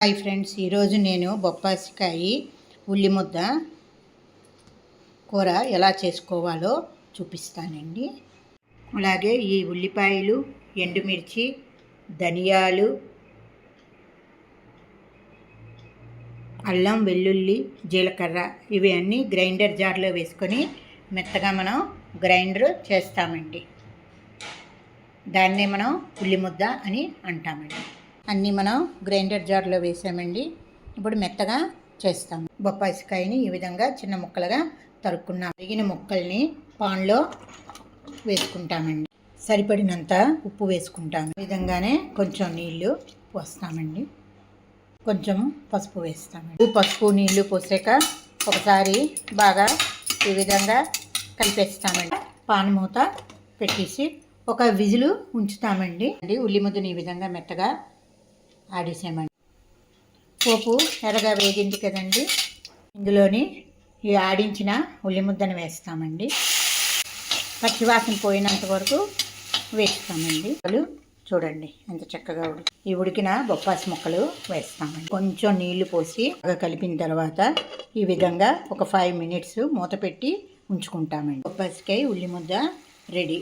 Hi friends, ఈరోజు నేను బొప్పాసికాయ ఉల్లి ముద్ద కూర ఎలా చేసుకోవాలో చూపిస్తానండి. అలాగే ఈ ఉల్లిపాయలు, ఎండుమిర్చి, ధనియాలు, అల్లం, వెల్లుల్లి, జీలకర్ర ఇవి అన్నీ గ్రైండర్ జార్లో వేసుకొని మెత్తగా మనం గ్రైండర్ చేస్తామండి. దాన్నే మనం ఉల్లి ముద్ద అని అంటామండి. అన్నీ మనం గ్రైండర్ జార్లో వేసామండి. ఇప్పుడు మెత్తగా చేస్తాం. బొప్పాసికాయని ఈ విధంగా చిన్న ముక్కలుగా తరుక్కున్నాం. తరిగిన ముక్కల్ని పాన్లో వేసుకుంటామండి. సరిపడినంత ఉప్పు వేసుకుంటాము. ఈ విధంగానే కొంచెం నీళ్లు పోస్తామండి. కొంచెం పసుపు వేస్తామండి. పసుపు నీళ్లు పోసాక ఒకసారి బాగా ఈ విధంగా కలిపేస్తామండి. పాన్ మూత పెట్టేసి ఒక విజిల్ ఉంచుతామండి. ఉల్లి ముద్దని ఈ విధంగా మెత్తగా ఆడేసామండి. పోపు ఎర్రగా వేగింది కదండి, ఇందులోని ఈ ఆడించిన ఉల్లి ముద్దను వేస్తామండి. పచ్చివాసన పోయినంత వరకు వేస్తామండి. చూడండి ఎంత చక్కగా ఈ ఉడికిన బొప్పాసి ముక్కలు వేస్తామండి. కొంచెం నీళ్లు పోసి బాగా కలిపిన తర్వాత ఈ విధంగా ఒక 5 minutes మూత పెట్టి ఉంచుకుంటామండి. బొప్పాసికాయ ఉల్లి ముద్ద రెడీ.